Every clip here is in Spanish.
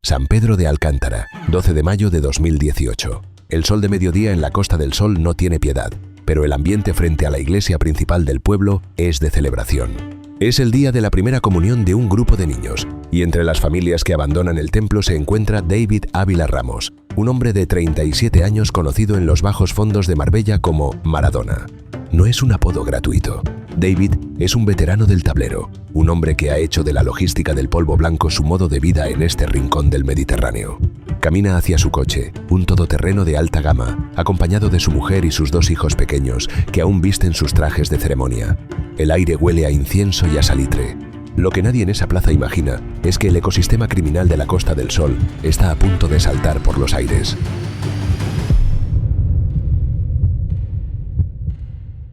San Pedro de Alcántara, 12 de mayo de 2018. El sol de mediodía en la Costa del Sol no tiene piedad, pero el ambiente frente a la iglesia principal del pueblo es de celebración. Es el día de la primera comunión de un grupo de niños, y entre las familias que abandonan el templo se encuentra David Ávila Ramos, un hombre de 37 años conocido en los bajos fondos de Marbella como Maradona. No es un apodo gratuito. David es un veterano del tablero, un hombre que ha hecho de la logística del polvo blanco su modo de vida en este rincón del Mediterráneo. Camina hacia su coche, un todoterreno de alta gama, acompañado de su mujer y sus 2 hijos pequeños, que aún visten sus trajes de ceremonia. El aire huele a incienso y a salitre. Lo que nadie en esa plaza imagina es que el ecosistema criminal de la Costa del Sol está a punto de saltar por los aires.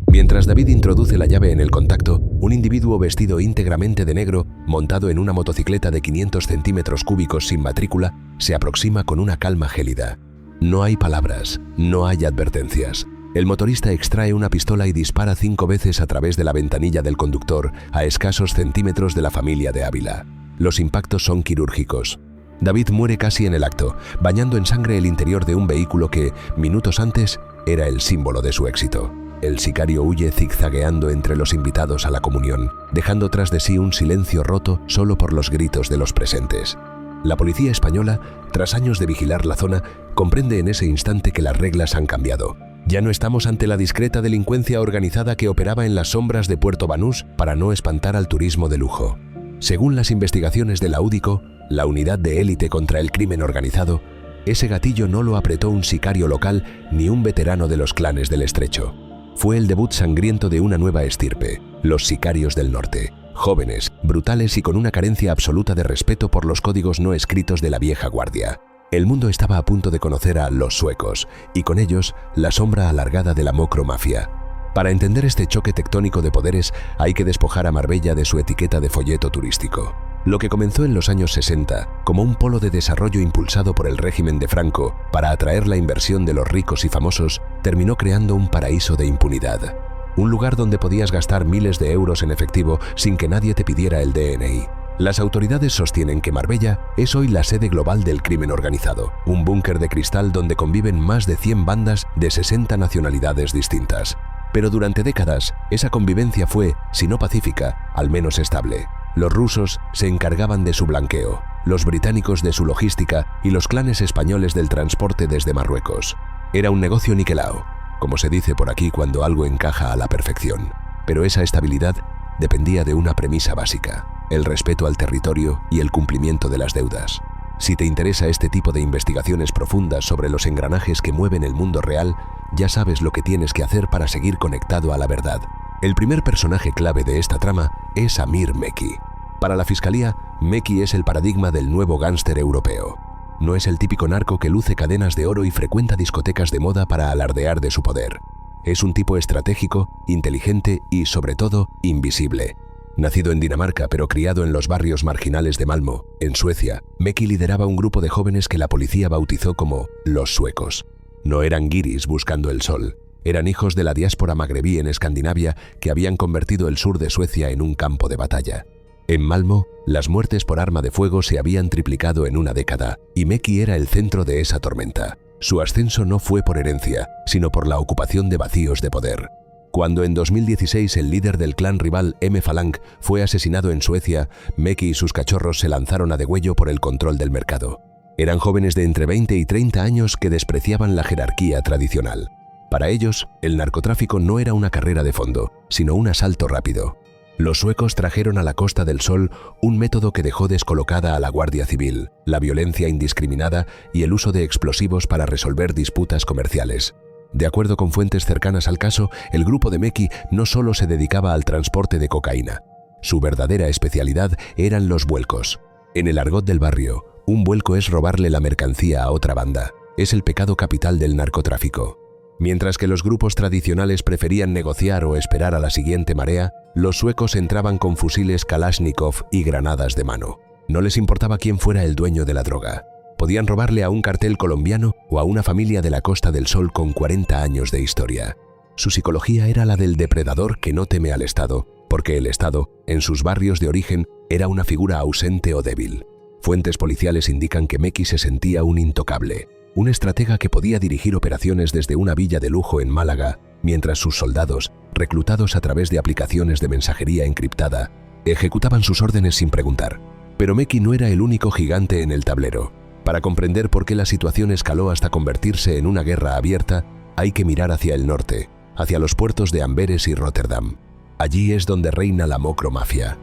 Mientras David introduce la llave en el contacto, un individuo vestido íntegramente de negro, montado en una motocicleta de 500 centímetros cúbicos sin matrícula, se aproxima con una calma gélida. No hay palabras, no hay advertencias. El motorista extrae una pistola y dispara 5 veces a través de la ventanilla del conductor a escasos centímetros de la familia de Ávila. Los impactos son quirúrgicos. David muere casi en el acto, bañando en sangre el interior de un vehículo que, minutos antes, era el símbolo de su éxito. El sicario huye zigzagueando entre los invitados a la comunión, dejando tras de sí un silencio roto solo por los gritos de los presentes. La policía española, tras años de vigilar la zona, comprende en ese instante que las reglas han cambiado. Ya no estamos ante la discreta delincuencia organizada que operaba en las sombras de Puerto Banús para no espantar al turismo de lujo. Según las investigaciones de la UDICO, la unidad de élite contra el crimen organizado, ese gatillo no lo apretó un sicario local ni un veterano de los clanes del Estrecho. Fue el debut sangriento de una nueva estirpe, los sicarios del norte, jóvenes, brutales y con una carencia absoluta de respeto por los códigos no escritos de la vieja guardia. El mundo estaba a punto de conocer a los suecos, y con ellos la sombra alargada de la mocromafia. Para entender este choque tectónico de poderes hay que despojar a Marbella de su etiqueta de folleto turístico. Lo que comenzó en los años 60 como un polo de desarrollo impulsado por el régimen de Franco para atraer la inversión de los ricos y famosos, terminó creando un paraíso de impunidad. Un lugar donde podías gastar miles de euros en efectivo sin que nadie te pidiera el DNI. Las autoridades sostienen que Marbella es hoy la sede global del crimen organizado, un búnker de cristal donde conviven más de 100 bandas de 60 nacionalidades distintas. Pero durante décadas, esa convivencia fue, si no pacífica, al menos estable. Los rusos se encargaban de su blanqueo, los británicos de su logística y los clanes españoles del transporte desde Marruecos. Era un negocio niquelao, como se dice por aquí cuando algo encaja a la perfección. Pero esa estabilidad dependía de una premisa básica: el respeto al territorio y el cumplimiento de las deudas. Si te interesa este tipo de investigaciones profundas sobre los engranajes que mueven el mundo real, ya sabes lo que tienes que hacer para seguir conectado a la verdad. El primer personaje clave de esta trama es Amir Mekki. Para la fiscalía, Mekki es el paradigma del nuevo gángster europeo. No es el típico narco que luce cadenas de oro y frecuenta discotecas de moda para alardear de su poder. Es un tipo estratégico, inteligente y, sobre todo, invisible. Nacido en Dinamarca pero criado en los barrios marginales de Malmö, en Suecia, Mekki lideraba un grupo de jóvenes que la policía bautizó como los suecos. No eran guiris buscando el sol. Eran hijos de la diáspora magrebí en Escandinavia que habían convertido el sur de Suecia en un campo de batalla. En Malmö, las muertes por arma de fuego se habían triplicado en una década y Mekki era el centro de esa tormenta. Su ascenso no fue por herencia, sino por la ocupación de vacíos de poder. Cuando en 2016 el líder del clan rival M-Falang fue asesinado en Suecia, Mekki y sus cachorros se lanzaron a degüello por el control del mercado. Eran jóvenes de entre 20 y 30 años que despreciaban la jerarquía tradicional. Para ellos, el narcotráfico no era una carrera de fondo, sino un asalto rápido. Los suecos trajeron a la Costa del Sol un método que dejó descolocada a la Guardia Civil, la violencia indiscriminada y el uso de explosivos para resolver disputas comerciales. De acuerdo con fuentes cercanas al caso, el grupo de Mekki no solo se dedicaba al transporte de cocaína. Su verdadera especialidad eran los vuelcos. En el argot del barrio, un vuelco es robarle la mercancía a otra banda. Es el pecado capital del narcotráfico. Mientras que los grupos tradicionales preferían negociar o esperar a la siguiente marea, los suecos entraban con fusiles Kalashnikov y granadas de mano. No les importaba quién fuera el dueño de la droga. Podían robarle a un cartel colombiano o a una familia de la Costa del Sol con 40 años de historia. Su psicología era la del depredador que no teme al Estado, porque el Estado, en sus barrios de origen, era una figura ausente o débil. Fuentes policiales indican que Meki se sentía un intocable, un estratega que podía dirigir operaciones desde una villa de lujo en Málaga, mientras sus soldados, reclutados a través de aplicaciones de mensajería encriptada, ejecutaban sus órdenes sin preguntar. Pero Meki no era el único gigante en el tablero. Para comprender por qué la situación escaló hasta convertirse en una guerra abierta, hay que mirar hacia el norte, hacia los puertos de Amberes y Rotterdam. Allí es donde reina la mocromafia.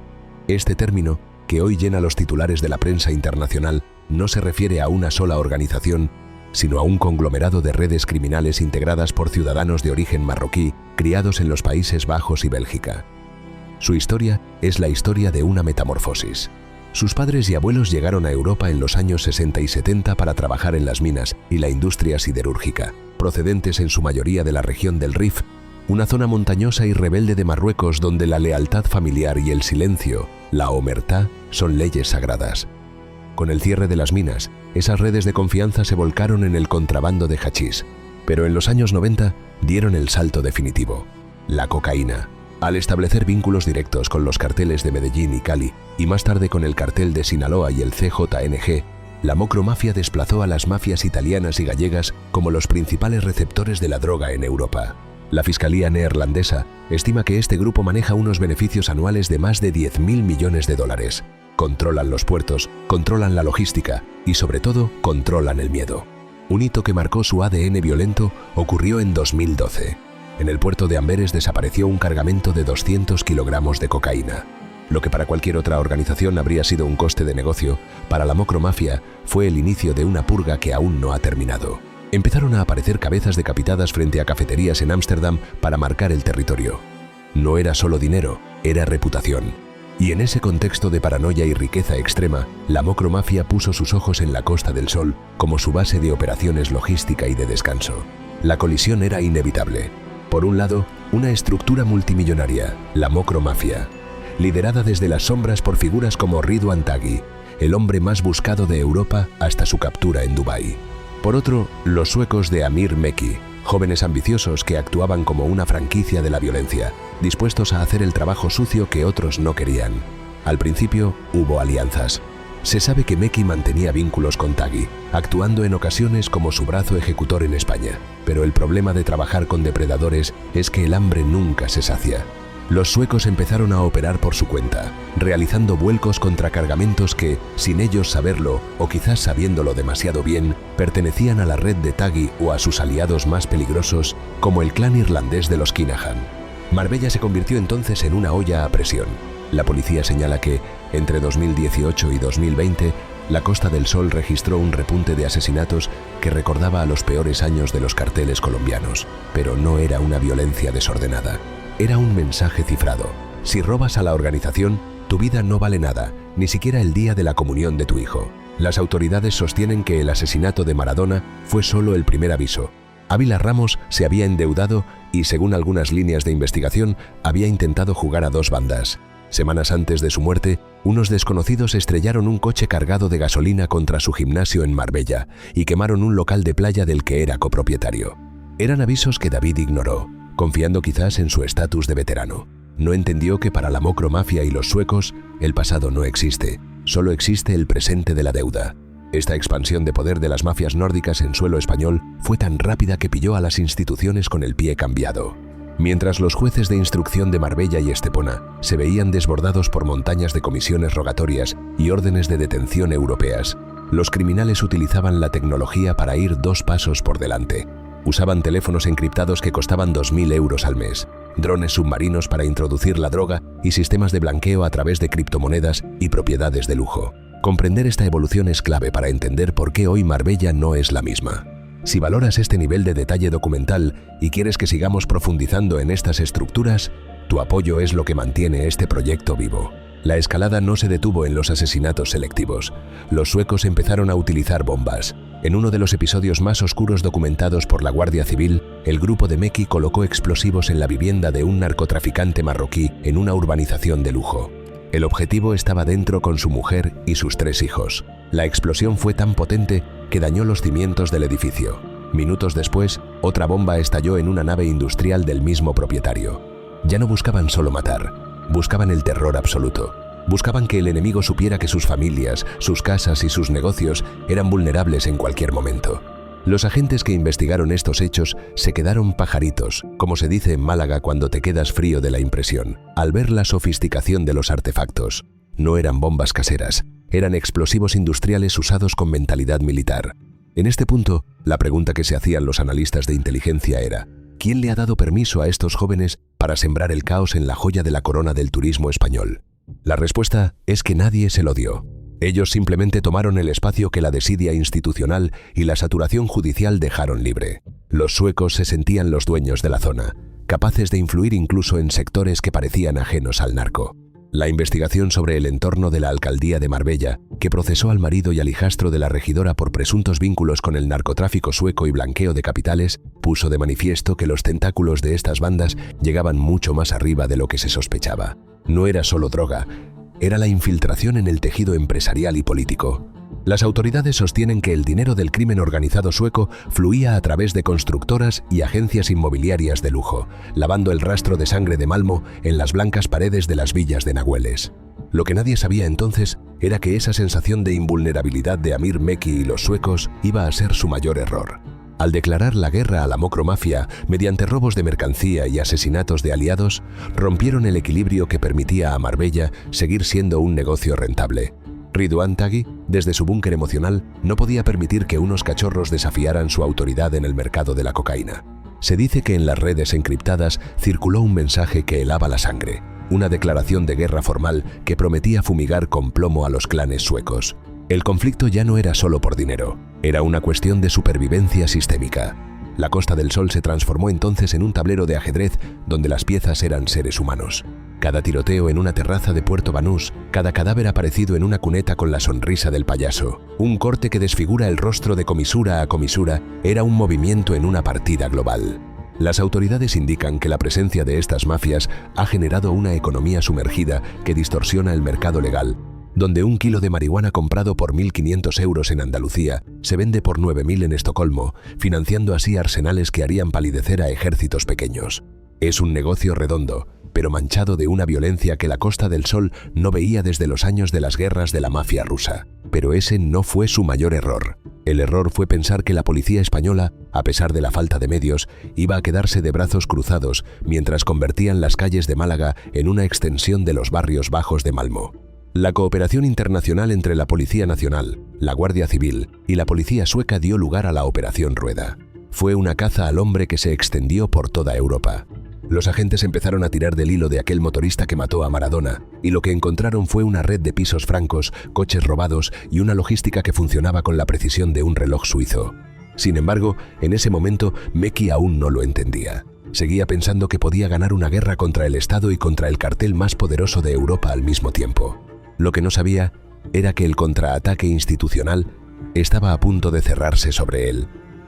Este término, que hoy llena los titulares de la prensa internacional, no se refiere a una sola organización, sino a un conglomerado de redes criminales integradas por ciudadanos de origen marroquí, criados en los Países Bajos y Bélgica. Su historia es la historia de una metamorfosis. Sus padres y abuelos llegaron a Europa en los años 60 y 70 para trabajar en las minas y la industria siderúrgica, procedentes en su mayoría de la región del Rif, una zona montañosa y rebelde de Marruecos donde la lealtad familiar y el silencio, la omertá, son leyes sagradas. Con el cierre de las minas, esas redes de confianza se volcaron en el contrabando de hachís, pero en los años 90 dieron el salto definitivo: la cocaína. Al establecer vínculos directos con los carteles de Medellín y Cali, y más tarde con el cartel de Sinaloa y el CJNG, la mocromafia desplazó a las mafias italianas y gallegas como los principales receptores de la droga en Europa. La Fiscalía neerlandesa estima que este grupo maneja unos beneficios anuales de más de 10.000 millones de dólares. Controlan los puertos, controlan la logística y, sobre todo, controlan el miedo. Un hito que marcó su ADN violento ocurrió en 2012. En el puerto de Amberes desapareció un cargamento de 200 kilogramos de cocaína. Lo que para cualquier otra organización habría sido un coste de negocio, para la mocromafia fue el inicio de una purga que aún no ha terminado. Empezaron a aparecer cabezas decapitadas frente a cafeterías en Ámsterdam para marcar el territorio. No era solo dinero, era reputación. Y en ese contexto de paranoia y riqueza extrema, la mocromafia puso sus ojos en la Costa del Sol como su base de operaciones logística y de descanso. La colisión era inevitable. Por un lado, una estructura multimillonaria, la mocromafia, liderada desde las sombras por figuras como Ridwan Taghi, el hombre más buscado de Europa hasta su captura en Dubái. Por otro, los suecos de Amir Meki, jóvenes ambiciosos que actuaban como una franquicia de la violencia, dispuestos a hacer el trabajo sucio que otros no querían. Al principio, hubo alianzas. Se sabe que Meki mantenía vínculos con Taghi, actuando en ocasiones como su brazo ejecutor en España. Pero el problema de trabajar con depredadores es que el hambre nunca se sacia. Los suecos empezaron a operar por su cuenta, realizando vuelcos contra cargamentos que, sin ellos saberlo, o quizás sabiéndolo demasiado bien, pertenecían a la red de Taghi o a sus aliados más peligrosos, como el clan irlandés de los Kinahan. Marbella se convirtió entonces en una olla a presión. La policía señala que, entre 2018 y 2020, la Costa del Sol registró un repunte de asesinatos que recordaba a los peores años de los carteles colombianos. Pero no era una violencia desordenada. Era un mensaje cifrado. Si robas a la organización, tu vida no vale nada, ni siquiera el día de la comunión de tu hijo. Las autoridades sostienen que el asesinato de Maradona fue solo el primer aviso. Ávila Ramos se había endeudado y, según algunas líneas de investigación, había intentado jugar a dos bandas. Semanas antes de su muerte, unos desconocidos estrellaron un coche cargado de gasolina contra su gimnasio en Marbella y quemaron un local de playa del que era copropietario. Eran avisos que David ignoró, confiando quizás en su estatus de veterano. No entendió que para la mocromafia y los suecos, el pasado no existe, solo existe el presente de la deuda. Esta expansión de poder de las mafias nórdicas en suelo español fue tan rápida que pilló a las instituciones con el pie cambiado. Mientras los jueces de instrucción de Marbella y Estepona se veían desbordados por montañas de comisiones rogatorias y órdenes de detención europeas, los criminales utilizaban la tecnología para ir dos pasos por delante. Usaban teléfonos encriptados que costaban 2.000 euros al mes, drones submarinos para introducir la droga y sistemas de blanqueo a través de criptomonedas y propiedades de lujo. Comprender esta evolución es clave para entender por qué hoy Marbella no es la misma. Si valoras este nivel de detalle documental y quieres que sigamos profundizando en estas estructuras, tu apoyo es lo que mantiene este proyecto vivo. La escalada no se detuvo en los asesinatos selectivos. Los suecos empezaron a utilizar bombas. En uno de los episodios más oscuros documentados por la Guardia Civil, el grupo de Meki colocó explosivos en la vivienda de un narcotraficante marroquí en una urbanización de lujo. El objetivo estaba dentro con su mujer y sus 3 hijos. La explosión fue tan potente que dañó los cimientos del edificio. Minutos después, otra bomba estalló en una nave industrial del mismo propietario. Ya no buscaban solo matar, buscaban el terror absoluto. Buscaban que el enemigo supiera que sus familias, sus casas y sus negocios eran vulnerables en cualquier momento. Los agentes que investigaron estos hechos se quedaron pajaritos, como se dice en Málaga cuando te quedas frío de la impresión, al ver la sofisticación de los artefactos. No eran bombas caseras, eran explosivos industriales usados con mentalidad militar. En este punto, la pregunta que se hacían los analistas de inteligencia era: ¿quién le ha dado permiso a estos jóvenes para sembrar el caos en la joya de la corona del turismo español? La respuesta es que nadie se lo dio. Ellos simplemente tomaron el espacio que la desidia institucional y la saturación judicial dejaron libre. Los suecos se sentían los dueños de la zona, capaces de influir incluso en sectores que parecían ajenos al narco. La investigación sobre el entorno de la alcaldía de Marbella, que procesó al marido y al hijastro de la regidora por presuntos vínculos con el narcotráfico sueco y blanqueo de capitales, puso de manifiesto que los tentáculos de estas bandas llegaban mucho más arriba de lo que se sospechaba. No era solo droga, era la infiltración en el tejido empresarial y político. Las autoridades sostienen que el dinero del crimen organizado sueco fluía a través de constructoras y agencias inmobiliarias de lujo, lavando el rastro de sangre de Malmo en las blancas paredes de las villas de Nahueles. Lo que nadie sabía entonces era que esa sensación de invulnerabilidad de Amir Mekki y los suecos iba a ser su mayor error. Al declarar la guerra a la macromafia mediante robos de mercancía y asesinatos de aliados, rompieron el equilibrio que permitía a Marbella seguir siendo un negocio rentable. Ridwan Taghi, desde su búnker emocional, no podía permitir que unos cachorros desafiaran su autoridad en el mercado de la cocaína. Se dice que en las redes encriptadas circuló un mensaje que helaba la sangre, una declaración de guerra formal que prometía fumigar con plomo a los clanes suecos. El conflicto ya no era solo por dinero, era una cuestión de supervivencia sistémica. La Costa del Sol se transformó entonces en un tablero de ajedrez donde las piezas eran seres humanos. Cada tiroteo en una terraza de Puerto Banús, cada cadáver aparecido en una cuneta con la sonrisa del payaso, un corte que desfigura el rostro de comisura a comisura, era un movimiento en una partida global. Las autoridades indican que la presencia de estas mafias ha generado una economía sumergida que distorsiona el mercado legal, donde un kilo de marihuana comprado por 1.500 euros en Andalucía se vende por 9.000 en Estocolmo, financiando así arsenales que harían palidecer a ejércitos pequeños. Es un negocio redondo, pero manchado de una violencia que la Costa del Sol no veía desde los años de las guerras de la mafia rusa. Pero ese no fue su mayor error. El error fue pensar que la policía española, a pesar de la falta de medios, iba a quedarse de brazos cruzados mientras convertían las calles de Málaga en una extensión de los barrios bajos de Malmo. La cooperación internacional entre la Policía Nacional, la Guardia Civil y la Policía Sueca dio lugar a la Operación Rueda. Fue una caza al hombre que se extendió por toda Europa. Los agentes empezaron a tirar del hilo de aquel motorista que mató a Maradona, y lo que encontraron fue una red de pisos francos, coches robados y una logística que funcionaba con la precisión de un reloj suizo. Sin embargo, en ese momento, Mekki aún no lo entendía. Seguía pensando que podía ganar una guerra contra el Estado y contra el cartel más poderoso de Europa al mismo tiempo. Lo que no sabía era que el contraataque institucional estaba a punto de cerrarse sobre él,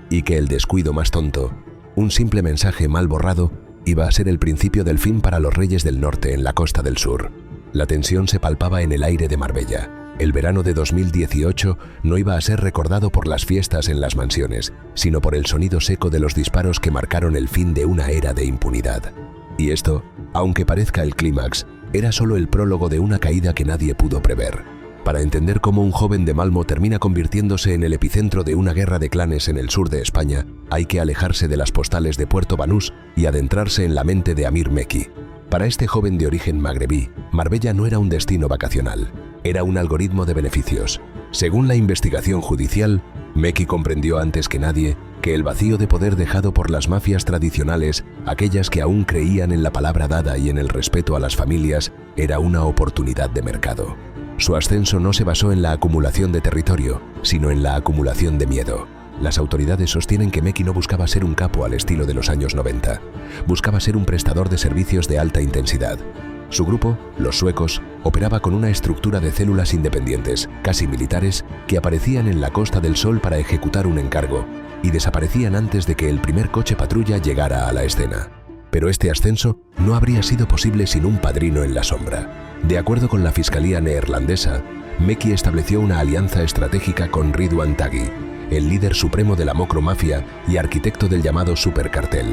y que el descuido más tonto, un simple mensaje mal borrado, iba a ser el principio del fin para los reyes del norte en la Costa del Sur. La tensión se palpaba en el aire de Marbella. El verano de 2018 no iba a ser recordado por las fiestas en las mansiones, sino por el sonido seco de los disparos que marcaron el fin de una era de impunidad. Y esto, aunque parezca el clímax, era solo el prólogo de una caída que nadie pudo prever. Para entender cómo un joven de Malmo termina convirtiéndose en el epicentro de una guerra de clanes en el sur de España, hay que alejarse de las postales de Puerto Banús y adentrarse en la mente de Amir Mekki. Para este joven de origen magrebí, Marbella no era un destino vacacional, era un algoritmo de beneficios. Según la investigación judicial, Mekki comprendió antes que nadie que el vacío de poder dejado por las mafias tradicionales, aquellas que aún creían en la palabra dada y en el respeto a las familias, era una oportunidad de mercado. Su ascenso no se basó en la acumulación de territorio, sino en la acumulación de miedo. Las autoridades sostienen que Mekki no buscaba ser un capo al estilo de los años 90. Buscaba ser un prestador de servicios de alta intensidad. Su grupo, los suecos, operaba con una estructura de células independientes, casi militares, que aparecían en la Costa del Sol para ejecutar un encargo y desaparecían antes de que el primer coche patrulla llegara a la escena. Pero este ascenso no habría sido posible sin un padrino en la sombra. De acuerdo con la Fiscalía neerlandesa, Mekki estableció una alianza estratégica con Ridwan Taghi, el líder supremo de la macromafia y arquitecto del llamado supercartel.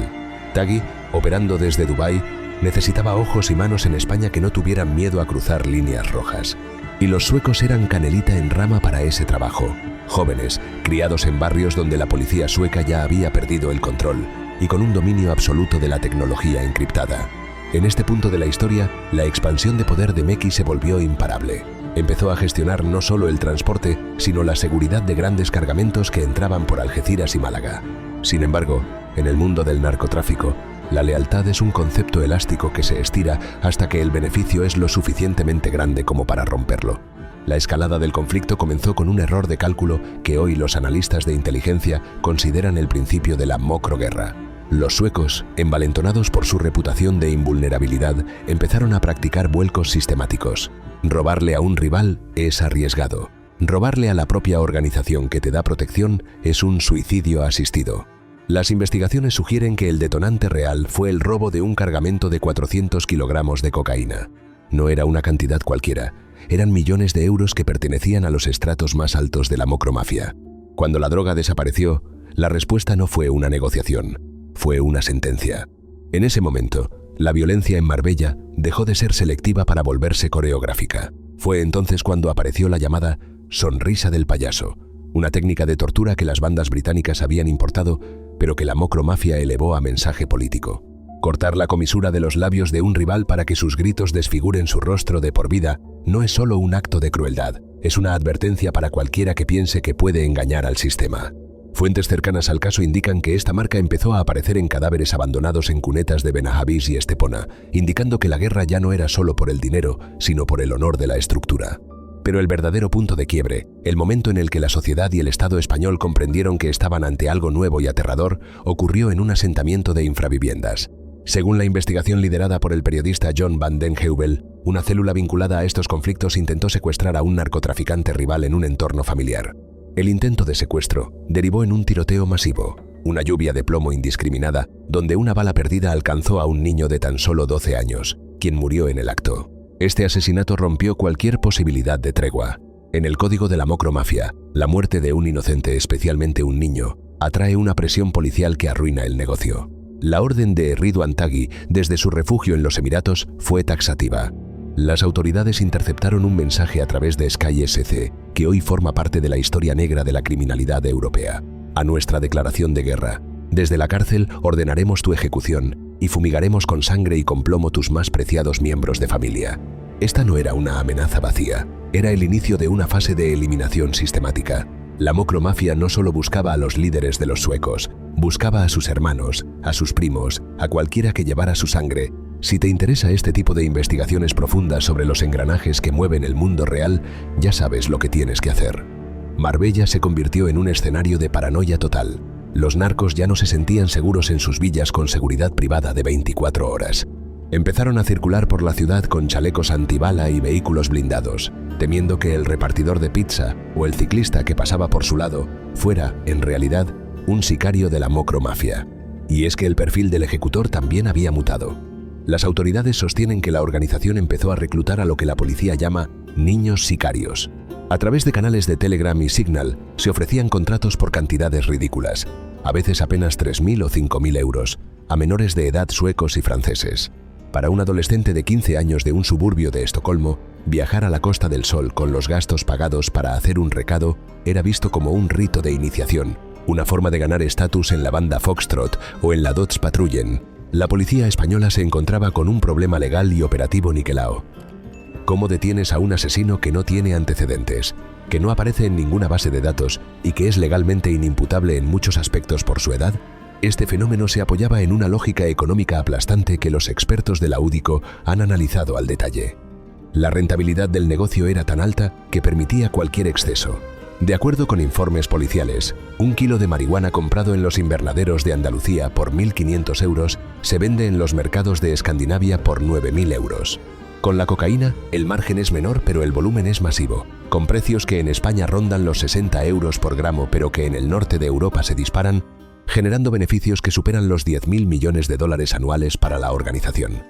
Taghi, operando desde Dubái, necesitaba ojos y manos en España que no tuvieran miedo a cruzar líneas rojas. Y los suecos eran canelita en rama para ese trabajo. Jóvenes, criados en barrios donde la policía sueca ya había perdido el control y con un dominio absoluto de la tecnología encriptada. En este punto de la historia, la expansión de poder de Meki se volvió imparable. Empezó a gestionar no solo el transporte, sino la seguridad de grandes cargamentos que entraban por Algeciras y Málaga. Sin embargo, en el mundo del narcotráfico, la lealtad es un concepto elástico que se estira hasta que el beneficio es lo suficientemente grande como para romperlo. La escalada del conflicto comenzó con un error de cálculo que hoy los analistas de inteligencia consideran el principio de la mocroguerra. Los suecos, envalentonados por su reputación de invulnerabilidad, empezaron a practicar vuelcos sistemáticos. Robarle a un rival es arriesgado. Robarle a la propia organización que te da protección es un suicidio asistido. Las investigaciones sugieren que el detonante real fue el robo de un cargamento de 400 kilogramos de cocaína. No era una cantidad cualquiera, eran millones de euros que pertenecían a los estratos más altos de la mocromafia. Cuando la droga desapareció, la respuesta no fue una negociación, fue una sentencia. En ese momento, la violencia en Marbella dejó de ser selectiva para volverse coreográfica. Fue entonces cuando apareció la llamada sonrisa del payaso, una técnica de tortura que las bandas británicas habían importado, pero que la mocromafia elevó a mensaje político. Cortar la comisura de los labios de un rival para que sus gritos desfiguren su rostro de por vida no es solo un acto de crueldad, es una advertencia para cualquiera que piense que puede engañar al sistema. Fuentes cercanas al caso indican que esta marca empezó a aparecer en cadáveres abandonados en cunetas de Benajavís y Estepona, indicando que la guerra ya no era solo por el dinero, sino por el honor de la estructura. Pero el verdadero punto de quiebre, el momento en el que la sociedad y el Estado español comprendieron que estaban ante algo nuevo y aterrador, ocurrió en un asentamiento de infraviviendas. Según la investigación liderada por el periodista John van den Heuvel, una célula vinculada a estos conflictos intentó secuestrar a un narcotraficante rival en un entorno familiar. El intento de secuestro derivó en un tiroteo masivo, una lluvia de plomo indiscriminada, donde una bala perdida alcanzó a un niño de tan solo 12 años, quien murió en el acto. Este asesinato rompió cualquier posibilidad de tregua. En el código de la mocromafia, la muerte de un inocente, especialmente un niño, atrae una presión policial que arruina el negocio. La orden de Ridwan Taghi, desde su refugio en los Emiratos, fue taxativa. Las autoridades interceptaron un mensaje a través de Sky SC, que hoy forma parte de la historia negra de la criminalidad europea. A nuestra declaración de guerra. Desde la cárcel ordenaremos tu ejecución y fumigaremos con sangre y con plomo tus más preciados miembros de familia. Esta no era una amenaza vacía, era el inicio de una fase de eliminación sistemática. La mocromafia no solo buscaba a los líderes de los suecos, buscaba a sus hermanos, a sus primos, a cualquiera que llevara su sangre. Si te interesa este tipo de investigaciones profundas sobre los engranajes que mueven el mundo real, ya sabes lo que tienes que hacer. Marbella se convirtió en un escenario de paranoia total. Los narcos ya no se sentían seguros en sus villas con seguridad privada de 24 horas. Empezaron a circular por la ciudad con chalecos antibala y vehículos blindados, temiendo que el repartidor de pizza o el ciclista que pasaba por su lado fuera, en realidad, un sicario de la mocromafia. Y es que el perfil del ejecutor también había mutado. Las autoridades sostienen que la organización empezó a reclutar a lo que la policía llama niños sicarios. A través de canales de Telegram y Signal se ofrecían contratos por cantidades ridículas, a veces apenas 3.000 o 5.000 euros, a menores de edad suecos y franceses. Para un adolescente de 15 años de un suburbio de Estocolmo, viajar a la Costa del Sol con los gastos pagados para hacer un recado era visto como un rito de iniciación, una forma de ganar estatus en la banda Foxtrot o en la Dödspatrullen. La policía española se encontraba con un problema legal y operativo niquelao. ¿Cómo detienes a un asesino que no tiene antecedentes, que no aparece en ninguna base de datos y que es legalmente inimputable en muchos aspectos por su edad? Este fenómeno se apoyaba en una lógica económica aplastante que los expertos de la UDICO han analizado al detalle. La rentabilidad del negocio era tan alta que permitía cualquier exceso. De acuerdo con informes policiales, 1 kilo de marihuana comprado en los invernaderos de Andalucía por 1.500 euros se vende en los mercados de Escandinavia por 9.000 euros. Con la cocaína, el margen es menor pero el volumen es masivo, con precios que en España rondan los 60 euros por gramo pero que en el norte de Europa se disparan, generando beneficios que superan los 10.000 millones de dólares anuales para la organización.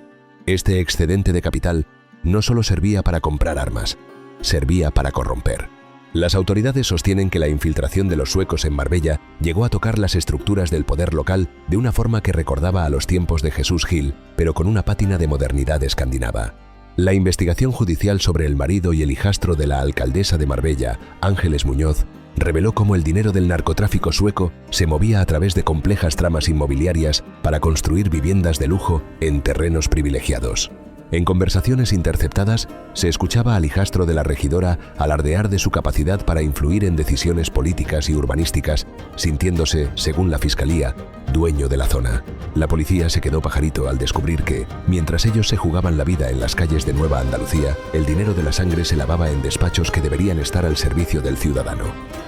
Este excedente de capital no solo servía para comprar armas, servía para corromper. Las autoridades sostienen que la infiltración de los suecos en Marbella llegó a tocar las estructuras del poder local de una forma que recordaba a los tiempos de Jesús Gil, pero con una pátina de modernidad escandinava. La investigación judicial sobre el marido y el hijastro de la alcaldesa de Marbella, Ángeles Muñoz, reveló cómo el dinero del narcotráfico sueco se movía a través de complejas tramas inmobiliarias para construir viviendas de lujo en terrenos privilegiados. En conversaciones interceptadas, se escuchaba al hijastro de la regidora alardear de su capacidad para influir en decisiones políticas y urbanísticas, sintiéndose, según la fiscalía, dueño de la zona. La policía se quedó pajarito al descubrir que, mientras ellos se jugaban la vida en las calles de Nueva Andalucía, el dinero de la sangre se lavaba en despachos que deberían estar al servicio del ciudadano.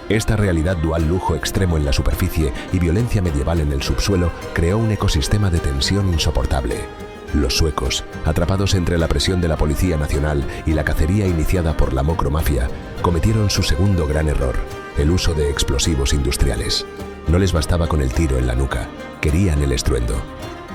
Esta realidad dual, lujo extremo en la superficie y violencia medieval en el subsuelo, creó un ecosistema de tensión insoportable. Los suecos, atrapados entre la presión de la Policía Nacional y la cacería iniciada por la mocromafia, cometieron su segundo gran error, el uso de explosivos industriales. No les bastaba con el tiro en la nuca, querían el estruendo.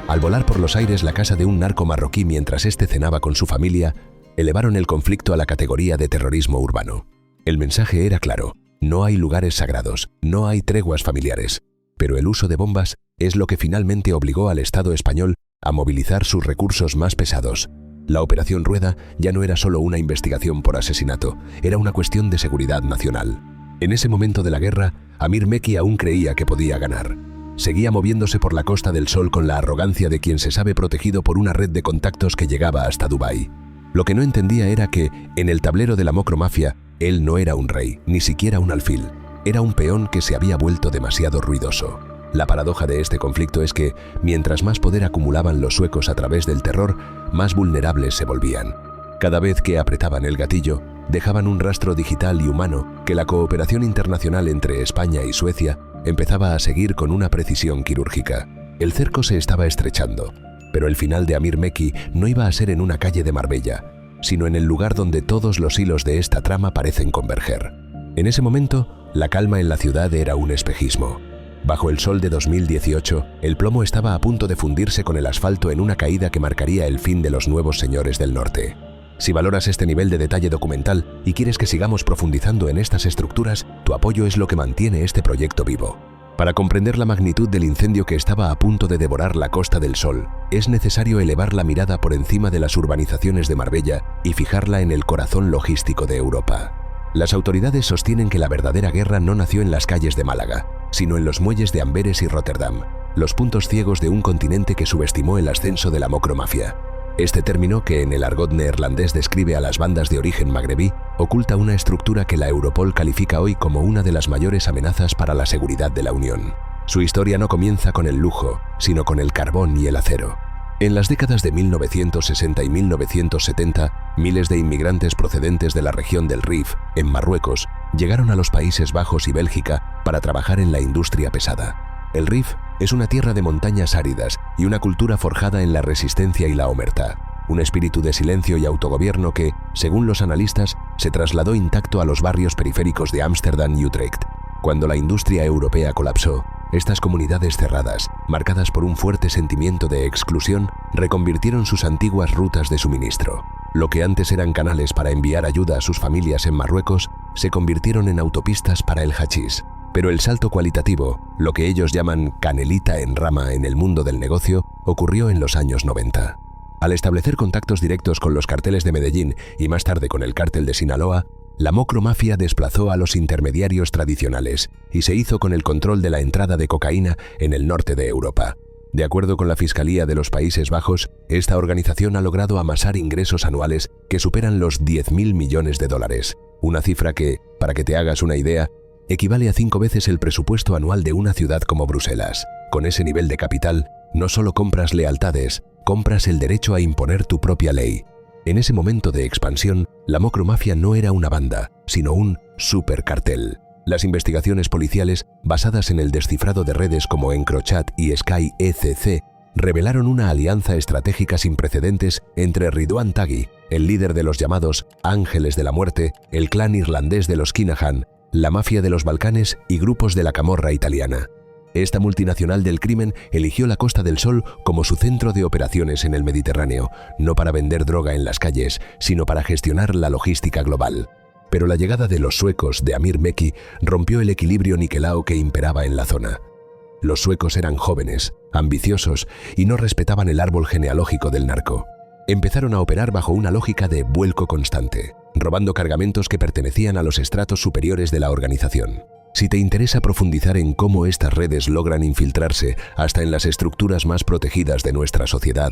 Al volar por los aires la casa de un narco marroquí mientras éste cenaba con su familia, elevaron el conflicto a la categoría de terrorismo urbano. El mensaje era claro: no hay lugares sagrados, no hay treguas familiares. Pero el uso de bombas es lo que finalmente obligó al Estado español a movilizar sus recursos más pesados. La Operación Rueda ya no era solo una investigación por asesinato, era una cuestión de seguridad nacional. En ese momento de la guerra, Amir Mekki aún creía que podía ganar. Seguía moviéndose por la Costa del Sol con la arrogancia de quien se sabe protegido por una red de contactos que llegaba hasta Dubái. Lo que no entendía era que, en el tablero de la mocromafia, él no era un rey, ni siquiera un alfil. Era un peón que se había vuelto demasiado ruidoso. La paradoja de este conflicto es que, mientras más poder acumulaban los suecos a través del terror, más vulnerables se volvían. Cada vez que apretaban el gatillo, dejaban un rastro digital y humano que la cooperación internacional entre España y Suecia empezaba a seguir con una precisión quirúrgica. El cerco se estaba estrechando, pero el final de Amir Mekki no iba a ser en una calle de Marbella, sino en el lugar donde todos los hilos de esta trama parecen converger. En ese momento, la calma en la ciudad era un espejismo. Bajo el sol de 2018, el plomo estaba a punto de fundirse con el asfalto en una caída que marcaría el fin de los nuevos señores del norte. Si valoras este nivel de detalle documental y quieres que sigamos profundizando en estas estructuras, tu apoyo es lo que mantiene este proyecto vivo. Para comprender la magnitud del incendio que estaba a punto de devorar la Costa del Sol, es necesario elevar la mirada por encima de las urbanizaciones de Marbella y fijarla en el corazón logístico de Europa. Las autoridades sostienen que la verdadera guerra no nació en las calles de Málaga, sino en los muelles de Amberes y Rotterdam, los puntos ciegos de un continente que subestimó el ascenso de la mocromafia. Este término, que en el argot neerlandés describe a las bandas de origen magrebí, oculta una estructura que la Europol califica hoy como una de las mayores amenazas para la seguridad de la Unión. Su historia no comienza con el lujo, sino con el carbón y el acero. En las décadas de 1960 y 1970, miles de inmigrantes procedentes de la región del Rif, en Marruecos, llegaron a los Países Bajos y Bélgica para trabajar en la industria pesada. El Rif es una tierra de montañas áridas y una cultura forjada en la resistencia y la omertá, un espíritu de silencio y autogobierno que, según los analistas, se trasladó intacto a los barrios periféricos de Ámsterdam y Utrecht. Cuando la industria europea colapsó, estas comunidades cerradas, marcadas por un fuerte sentimiento de exclusión, reconvirtieron sus antiguas rutas de suministro. Lo que antes eran canales para enviar ayuda a sus familias en Marruecos, se convirtieron en autopistas para el hachís. Pero el salto cualitativo, lo que ellos llaman canelita en rama en el mundo del negocio, ocurrió en los años 90. Al establecer contactos directos con los carteles de Medellín y más tarde con el cártel de Sinaloa, la mocromafia desplazó a los intermediarios tradicionales y se hizo con el control de la entrada de cocaína en el norte de Europa. De acuerdo con la Fiscalía de los Países Bajos, esta organización ha logrado amasar ingresos anuales que superan los 10.000 millones de dólares, una cifra que, para que te hagas una idea, equivale a 5 veces el presupuesto anual de una ciudad como Bruselas. Con ese nivel de capital, no solo compras lealtades, compras el derecho a imponer tu propia ley. En ese momento de expansión, la mocromafia no era una banda, sino un supercartel. Las investigaciones policiales, basadas en el descifrado de redes como Encrochat y Sky ECC, revelaron una alianza estratégica sin precedentes entre Ridwan Taghi, el líder de los llamados Ángeles de la Muerte, el clan irlandés de los Kinahan, la mafia de los Balcanes y grupos de la camorra italiana. Esta multinacional del crimen eligió la Costa del Sol como su centro de operaciones en el Mediterráneo, no para vender droga en las calles, sino para gestionar la logística global. Pero la llegada de los suecos de Amir Mekki rompió el equilibrio niquelao que imperaba en la zona. Los suecos eran jóvenes, ambiciosos y no respetaban el árbol genealógico del narco. Empezaron a operar bajo una lógica de vuelco constante, robando cargamentos que pertenecían a los estratos superiores de la organización. Si te interesa profundizar en cómo estas redes logran infiltrarse hasta en las estructuras más protegidas de nuestra sociedad,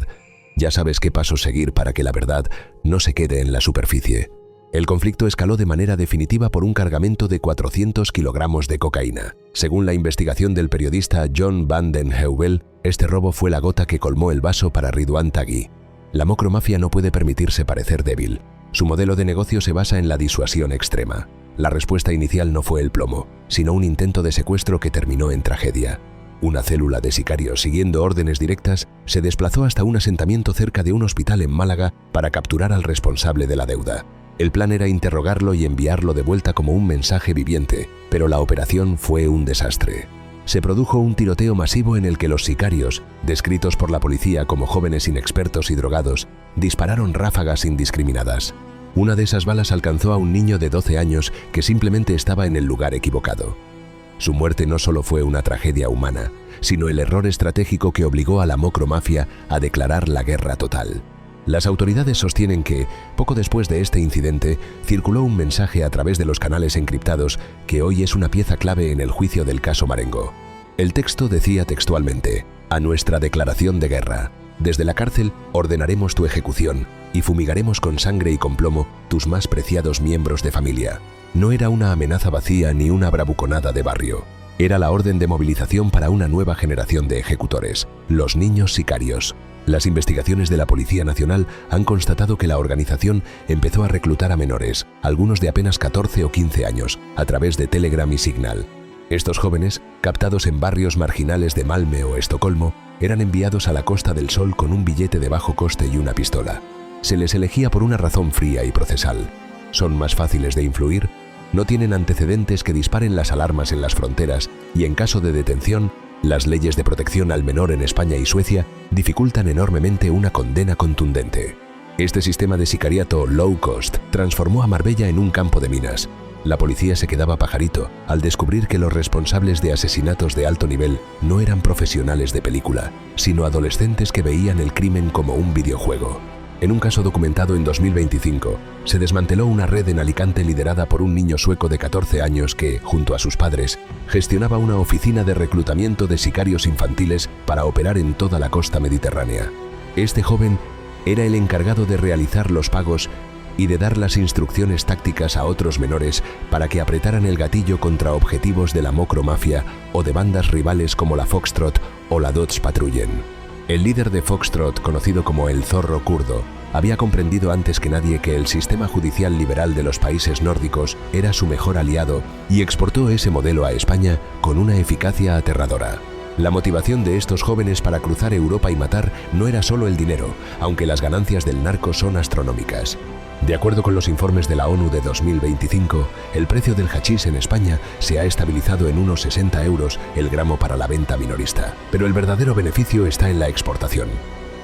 ya sabes qué pasos seguir para que la verdad no se quede en la superficie. El conflicto escaló de manera definitiva por un cargamento de 400 kilogramos de cocaína. Según la investigación del periodista John van den Heuvel, este robo fue la gota que colmó el vaso para Ridwan Taghi. La macromafia no puede permitirse parecer débil. Su modelo de negocio se basa en la disuasión extrema. La respuesta inicial no fue el plomo, sino un intento de secuestro que terminó en tragedia. Una célula de sicarios, siguiendo órdenes directas, se desplazó hasta un asentamiento cerca de un hospital en Málaga para capturar al responsable de la deuda. El plan era interrogarlo y enviarlo de vuelta como un mensaje viviente, pero la operación fue un desastre. Se produjo un tiroteo masivo en el que los sicarios, descritos por la policía como jóvenes inexpertos y drogados, dispararon ráfagas indiscriminadas. Una de esas balas alcanzó a un niño de 12 años que simplemente estaba en el lugar equivocado. Su muerte no solo fue una tragedia humana, sino el error estratégico que obligó a la macromafia a declarar la guerra total. Las autoridades sostienen que, poco después de este incidente, circuló un mensaje a través de los canales encriptados que hoy es una pieza clave en el juicio del caso Marengo. El texto decía textualmente: «A nuestra declaración de guerra. Desde la cárcel ordenaremos tu ejecución y fumigaremos con sangre y con plomo tus más preciados miembros de familia». No era una amenaza vacía ni una bravuconada de barrio. Era la orden de movilización para una nueva generación de ejecutores, los niños sicarios. Las investigaciones de la Policía Nacional han constatado que la organización empezó a reclutar a menores, algunos de apenas 14 o 15 años, a través de Telegram y Signal. Estos jóvenes, captados en barrios marginales de Malmö o Estocolmo, eran enviados a la Costa del Sol con un billete de bajo coste y una pistola. Se les elegía por una razón fría y procesal. Son más fáciles de influir, no tienen antecedentes que disparen las alarmas en las fronteras y, en caso de detención, las leyes de protección al menor en España y Suecia dificultan enormemente una condena contundente. Este sistema de sicariato low cost transformó a Marbella en un campo de minas. La policía se quedaba pajarito al descubrir que los responsables de asesinatos de alto nivel no eran profesionales de película, sino adolescentes que veían el crimen como un videojuego. En un caso documentado en 2025, se desmanteló una red en Alicante liderada por un niño sueco de 14 años que, junto a sus padres, gestionaba una oficina de reclutamiento de sicarios infantiles para operar en toda la costa mediterránea. Este joven era el encargado de realizar los pagos y de dar las instrucciones tácticas a otros menores para que apretaran el gatillo contra objetivos de la macromafia o de bandas rivales como la Foxtrot o la Dodge Patrullen. El líder de Foxtrot, conocido como el Zorro Kurdo, había comprendido antes que nadie que el sistema judicial liberal de los países nórdicos era su mejor aliado y exportó ese modelo a España con una eficacia aterradora. La motivación de estos jóvenes para cruzar Europa y matar no era solo el dinero, aunque las ganancias del narco son astronómicas. De acuerdo con los informes de la ONU de 2025, el precio del hachís en España se ha estabilizado en unos 60 euros el gramo para la venta minorista. Pero el verdadero beneficio está en la exportación.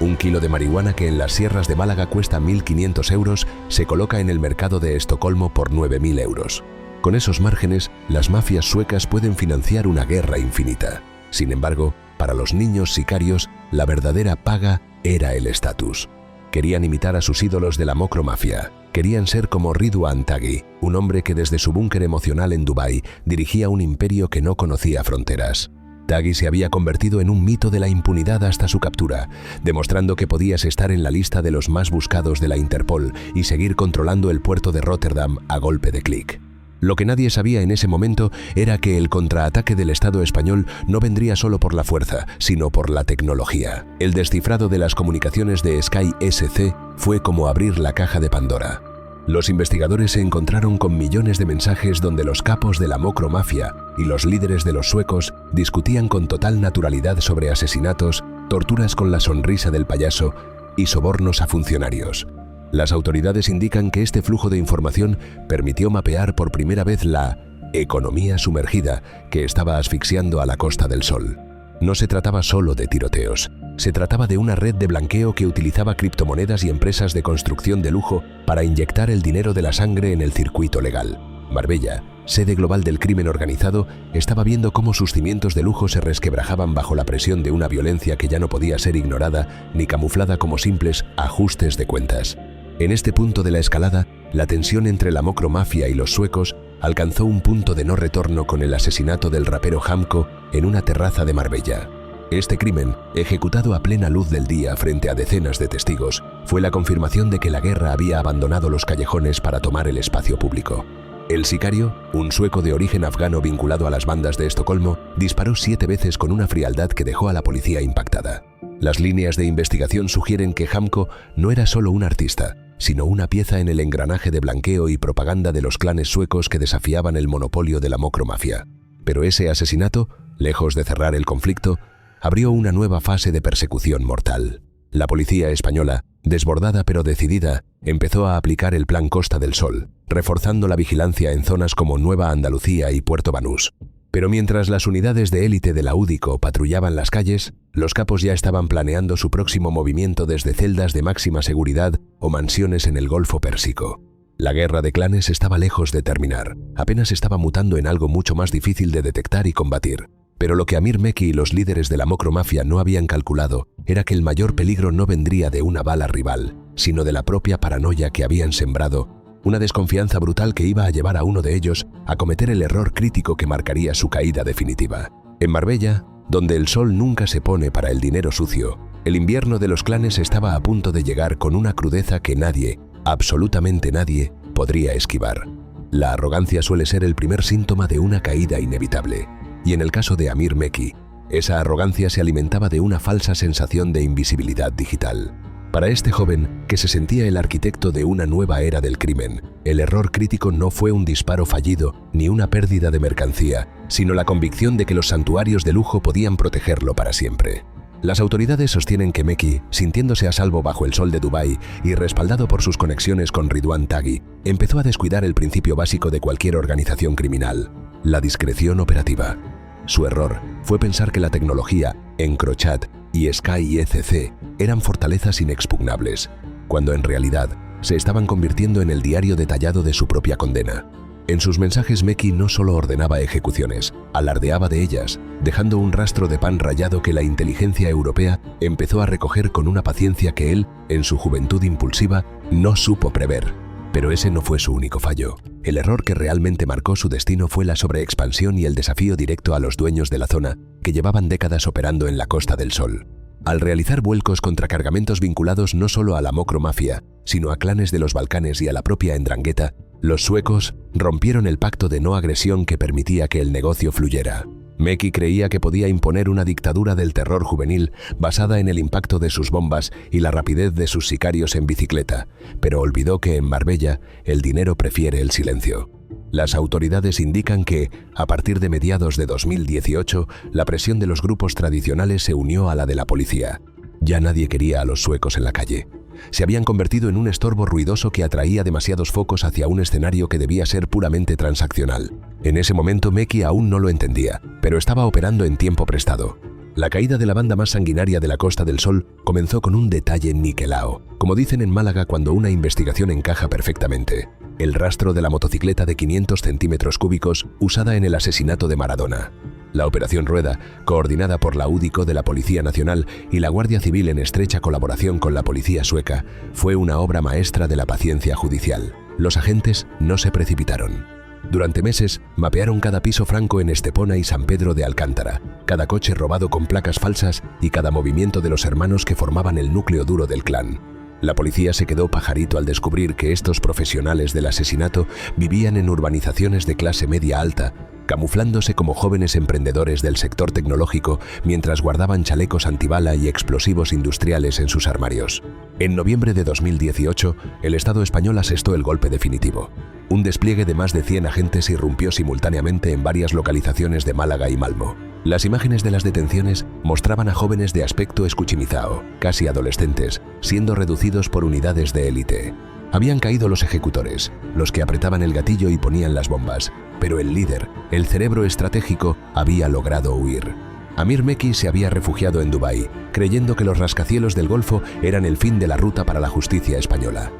Un kilo de marihuana que en las sierras de Málaga cuesta 1.500 euros se coloca en el mercado de Estocolmo por 9.000 euros. Con esos márgenes, las mafias suecas pueden financiar una guerra infinita. Sin embargo, para los niños sicarios, la verdadera paga era el estatus. Querían imitar a sus ídolos de la macromafia. Querían ser como Ridwan Taghi, un hombre que desde su búnker emocional en Dubái dirigía un imperio que no conocía fronteras. Taghi se había convertido en un mito de la impunidad hasta su captura, demostrando que podías estar en la lista de los más buscados de la Interpol y seguir controlando el puerto de Rotterdam a golpe de clic. Lo que nadie sabía en ese momento era que el contraataque del Estado español no vendría solo por la fuerza, sino por la tecnología. El descifrado de las comunicaciones de Sky SC fue como abrir la caja de Pandora. Los investigadores se encontraron con millones de mensajes donde los capos de la macromafia y los líderes de los suecos discutían con total naturalidad sobre asesinatos, torturas con la sonrisa del payaso y sobornos a funcionarios. Las autoridades indican que este flujo de información permitió mapear por primera vez la economía sumergida que estaba asfixiando a la Costa del Sol. No se trataba solo de tiroteos, Se trataba de una red de blanqueo que utilizaba criptomonedas y empresas de construcción de lujo para inyectar el dinero de la sangre en el circuito legal. Marbella, sede global del crimen organizado, estaba viendo cómo sus cimientos de lujo se resquebrajaban bajo la presión de una violencia que ya no podía ser ignorada ni camuflada como simples ajustes de cuentas. En este punto de la escalada, la tensión entre la Mocro-mafia y los suecos alcanzó un punto de no retorno con el asesinato del rapero Hamco en una terraza de Marbella. Este crimen, ejecutado a plena luz del día frente a decenas de testigos, fue la confirmación de que la guerra había abandonado los callejones para tomar el espacio público. El sicario, un sueco de origen afgano vinculado a las bandas de Estocolmo, disparó 7 veces con una frialdad que dejó a la policía impactada. Las líneas de investigación sugieren que Hamco no era solo un artista, sino una pieza en el engranaje de blanqueo y propaganda de los clanes suecos que desafiaban el monopolio de la Mocro-mafia. Pero ese asesinato, lejos de cerrar el conflicto, abrió una nueva fase de persecución mortal. La policía española, desbordada pero decidida, empezó a aplicar el Plan Costa del Sol, reforzando la vigilancia en zonas como Nueva Andalucía y Puerto Banús. Pero mientras las unidades de élite de la UDICO patrullaban las calles, los capos ya estaban planeando su próximo movimiento desde celdas de máxima seguridad o mansiones en el Golfo Pérsico. La guerra de clanes estaba lejos de terminar, apenas estaba mutando en algo mucho más difícil de detectar y combatir. Pero lo que Amir Mekki y los líderes de la Mocro-mafia no habían calculado era que el mayor peligro no vendría de una bala rival, sino de la propia paranoia que habían sembrado, una desconfianza brutal que iba a llevar a uno de ellos a cometer el error crítico que marcaría su caída definitiva. En Marbella, donde el sol nunca se pone para el dinero sucio, el invierno de los clanes estaba a punto de llegar con una crudeza que nadie, absolutamente nadie, podría esquivar. La arrogancia suele ser el primer síntoma de una caída inevitable. Y en el caso de Amir Mekki, esa arrogancia se alimentaba de una falsa sensación de invisibilidad digital. Para este joven, que se sentía el arquitecto de una nueva era del crimen, el error crítico no fue un disparo fallido ni una pérdida de mercancía, sino la convicción de que los santuarios de lujo podían protegerlo para siempre. Las autoridades sostienen que Mekki, sintiéndose a salvo bajo el sol de Dubái y respaldado por sus conexiones con Ridwan Taghi, empezó a descuidar el principio básico de cualquier organización criminal: la discreción operativa. Su error fue pensar que la tecnología, EncroChat y SkyECC eran fortalezas inexpugnables, cuando en realidad se estaban convirtiendo en el diario detallado de su propia condena. En sus mensajes Mekki no solo ordenaba ejecuciones, alardeaba de ellas, dejando un rastro de pan rallado que la inteligencia europea empezó a recoger con una paciencia que él, en su juventud impulsiva, no supo prever. Pero ese no fue su único fallo. El error que realmente marcó su destino fue la sobreexpansión y el desafío directo a los dueños de la zona, que llevaban décadas operando en la Costa del Sol. Al realizar vuelcos contra cargamentos vinculados no solo a la Mocro-mafia, sino a clanes de los Balcanes y a la propia Ndrangheta, los suecos rompieron el pacto de no agresión que permitía que el negocio fluyera. Mekki creía que podía imponer una dictadura del terror juvenil basada en el impacto de sus bombas y la rapidez de sus sicarios en bicicleta, pero olvidó que en Marbella el dinero prefiere el silencio. Las autoridades indican que, a partir de mediados de 2018, la presión de los grupos tradicionales se unió a la de la policía. Ya nadie quería a los suecos en la calle. Se habían convertido en un estorbo ruidoso que atraía demasiados focos hacia un escenario que debía ser puramente transaccional. En ese momento Mekki aún no lo entendía, pero estaba operando en tiempo prestado. La caída de la banda más sanguinaria de la Costa del Sol comenzó con un detalle niquelao, como dicen en Málaga cuando una investigación encaja perfectamente: el rastro de la motocicleta de 500 centímetros cúbicos usada en el asesinato de Maradona. La Operación Rueda, coordinada por la UDICO de la Policía Nacional y la Guardia Civil en estrecha colaboración con la policía sueca, fue una obra maestra de la paciencia judicial. Los agentes no se precipitaron. Durante meses, mapearon cada piso franco en Estepona y San Pedro de Alcántara, cada coche robado con placas falsas y cada movimiento de los hermanos que formaban el núcleo duro del clan. La policía se quedó pajarito al descubrir que estos profesionales del asesinato vivían en urbanizaciones de clase media alta, camuflándose como jóvenes emprendedores del sector tecnológico mientras guardaban chalecos antibala y explosivos industriales en sus armarios. En noviembre de 2018, el Estado español asestó el golpe definitivo. Un despliegue de más de 100 agentes irrumpió simultáneamente en varias localizaciones de Málaga y Malmo. Las imágenes de las detenciones mostraban a jóvenes de aspecto escuchimizao, casi adolescentes, siendo reducidos por unidades de élite. Habían caído los ejecutores, los que apretaban el gatillo y ponían las bombas, pero el líder, el cerebro estratégico, había logrado huir. Amir Mekki se había refugiado en Dubái, creyendo que los rascacielos del Golfo eran el fin de la ruta para la justicia española.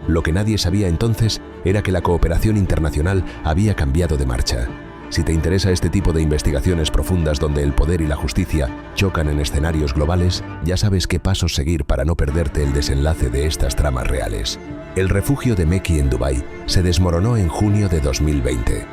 Lo que nadie sabía entonces era que la cooperación internacional había cambiado de marcha. Si te interesa este tipo de investigaciones profundas donde el poder y la justicia chocan en escenarios globales, ya sabes qué pasos seguir para no perderte el desenlace de estas tramas reales. El refugio de Mekki en Dubái se desmoronó en junio de 2020.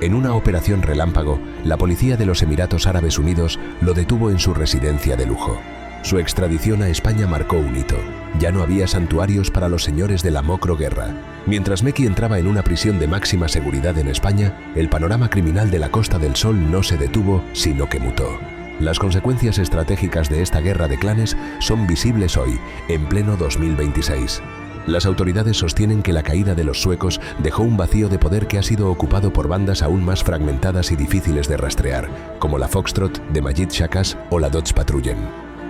En una operación relámpago, la policía de los Emiratos Árabes Unidos lo detuvo en su residencia de lujo. Su extradición a España marcó un hito. Ya no había santuarios para los señores de la mocroguerra. Mientras Mekki entraba en una prisión de máxima seguridad en España, el panorama criminal de la Costa del Sol no se detuvo, sino que mutó. Las consecuencias estratégicas de esta guerra de clanes son visibles hoy, en pleno 2026. Las autoridades sostienen que la caída de los suecos dejó un vacío de poder que ha sido ocupado por bandas aún más fragmentadas y difíciles de rastrear, como la Foxtrot de Majid Shakas o la Dödspatrullen.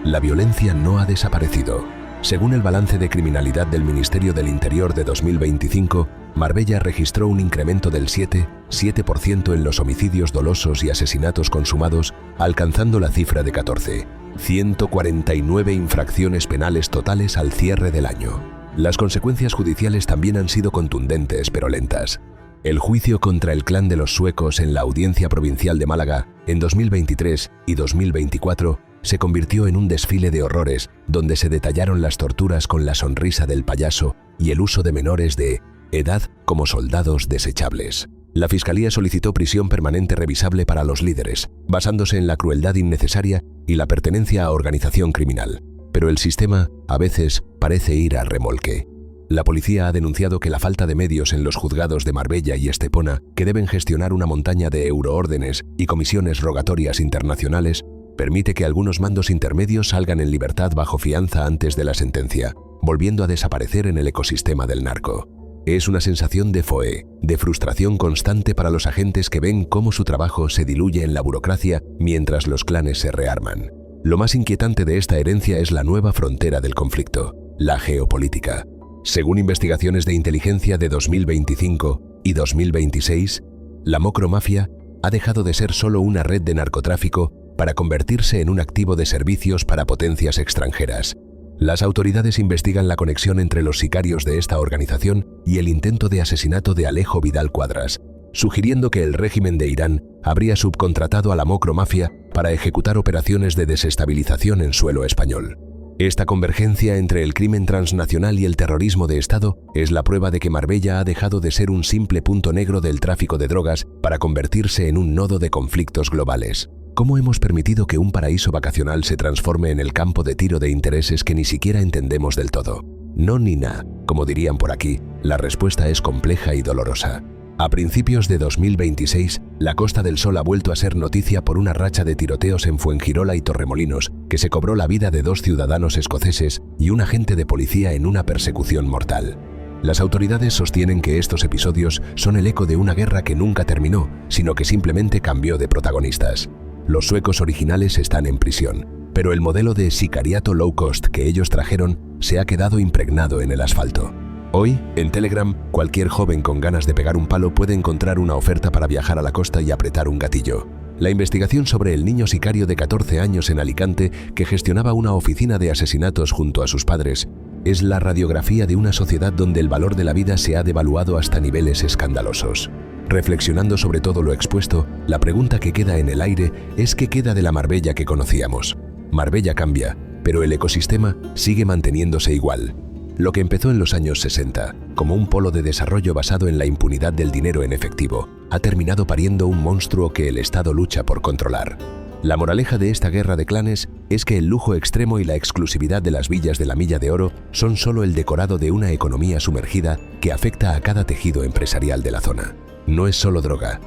La violencia no ha desaparecido. Según el balance de criminalidad del Ministerio del Interior de 2025, Marbella registró un incremento del 7% en los homicidios dolosos y asesinatos consumados, alcanzando la cifra de 14. 149 infracciones penales totales al cierre del año. Las consecuencias judiciales también han sido contundentes pero lentas. El juicio contra el clan de los suecos en la Audiencia Provincial de Málaga en 2023 y 2024 se convirtió en un desfile de horrores donde se detallaron las torturas con la sonrisa del payaso y el uso de menores de edad como soldados desechables. La Fiscalía solicitó prisión permanente revisable para los líderes, basándose en la crueldad innecesaria y la pertenencia a organización criminal. Pero el sistema, a veces, parece ir a remolque. La policía ha denunciado que la falta de medios en los juzgados de Marbella y Estepona, que deben gestionar una montaña de euroórdenes y comisiones rogatorias internacionales, permite que algunos mandos intermedios salgan en libertad bajo fianza antes de la sentencia, volviendo a desaparecer en el ecosistema del narco. Es una sensación de foe, de frustración constante para los agentes que ven cómo su trabajo se diluye en la burocracia mientras los clanes se rearman. Lo más inquietante de esta herencia es la nueva frontera del conflicto, la geopolítica. Según investigaciones de inteligencia de 2025 y 2026, la mocromafia ha dejado de ser solo una red de narcotráfico para convertirse en un activo de servicios para potencias extranjeras. Las autoridades investigan la conexión entre los sicarios de esta organización y el intento de asesinato de Alejo Vidal Quadras, sugiriendo que el régimen de Irán habría subcontratado a la mocromafia para ejecutar operaciones de desestabilización en suelo español. Esta convergencia entre el crimen transnacional y el terrorismo de Estado es la prueba de que Marbella ha dejado de ser un simple punto negro del tráfico de drogas para convertirse en un nodo de conflictos globales. ¿Cómo hemos permitido que un paraíso vacacional se transforme en el campo de tiro de intereses que ni siquiera entendemos del todo? No ni na, como dirían por aquí, la respuesta es compleja y dolorosa. A principios de 2026, la Costa del Sol ha vuelto a ser noticia por una racha de tiroteos en Fuengirola y Torremolinos, que se cobró la vida de 2 ciudadanos escoceses y un agente de policía en una persecución mortal. Las autoridades sostienen que estos episodios son el eco de una guerra que nunca terminó, sino que simplemente cambió de protagonistas. Los suecos originales están en prisión, pero el modelo de sicariato low cost que ellos trajeron se ha quedado impregnado en el asfalto. Hoy, en Telegram, cualquier joven con ganas de pegar un palo puede encontrar una oferta para viajar a la costa y apretar un gatillo. La investigación sobre el niño sicario de 14 años en Alicante que gestionaba una oficina de asesinatos junto a sus padres es la radiografía de una sociedad donde el valor de la vida se ha devaluado hasta niveles escandalosos. Reflexionando sobre todo lo expuesto, la pregunta que queda en el aire es ¿qué queda de la Marbella que conocíamos? Marbella cambia, pero el ecosistema sigue manteniéndose igual. Lo que empezó en los años 60, como un polo de desarrollo basado en la impunidad del dinero en efectivo, ha terminado pariendo un monstruo que el Estado lucha por controlar. La moraleja de esta guerra de clanes es que el lujo extremo y la exclusividad de las villas de la Milla de Oro son solo el decorado de una economía sumergida que afecta a cada tejido empresarial de la zona. No es solo droga.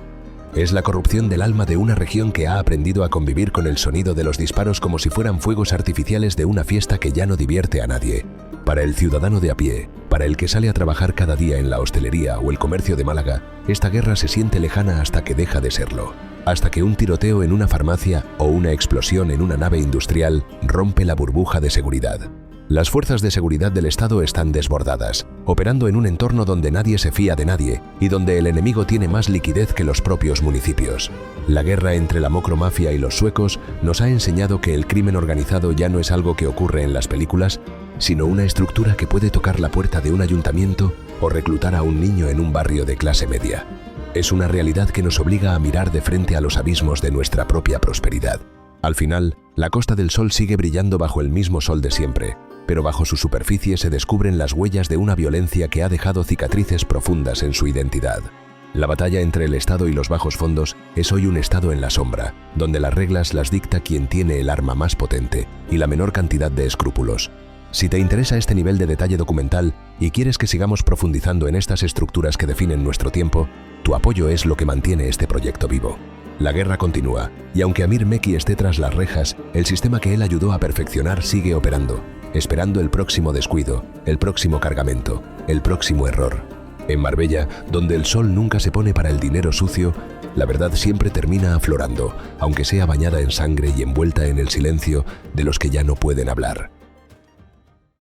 Es la corrupción del alma de una región que ha aprendido a convivir con el sonido de los disparos como si fueran fuegos artificiales de una fiesta que ya no divierte a nadie. Para el ciudadano de a pie, para el que sale a trabajar cada día en la hostelería o el comercio de Málaga, esta guerra se siente lejana hasta que deja de serlo. Hasta que un tiroteo en una farmacia o una explosión en una nave industrial rompe la burbuja de seguridad. Las fuerzas de seguridad del Estado están desbordadas, operando en un entorno donde nadie se fía de nadie y donde el enemigo tiene más liquidez que los propios municipios. La guerra entre la mocromafia y los suecos nos ha enseñado que el crimen organizado ya no es algo que ocurre en las películas, sino una estructura que puede tocar la puerta de un ayuntamiento o reclutar a un niño en un barrio de clase media. Es una realidad que nos obliga a mirar de frente a los abismos de nuestra propia prosperidad. Al final, la Costa del Sol sigue brillando bajo el mismo sol de siempre, pero bajo su superficie se descubren las huellas de una violencia que ha dejado cicatrices profundas en su identidad. La batalla entre el Estado y los bajos fondos es hoy un estado en la sombra, donde las reglas las dicta quien tiene el arma más potente y la menor cantidad de escrúpulos. Si te interesa este nivel de detalle documental y quieres que sigamos profundizando en estas estructuras que definen nuestro tiempo, tu apoyo es lo que mantiene este proyecto vivo. La guerra continúa, y aunque Amir Mekki esté tras las rejas, el sistema que él ayudó a perfeccionar sigue operando, esperando el próximo descuido, el próximo cargamento, el próximo error. En Marbella, donde el sol nunca se pone para el dinero sucio, la verdad siempre termina aflorando, aunque sea bañada en sangre y envuelta en el silencio de los que ya no pueden hablar.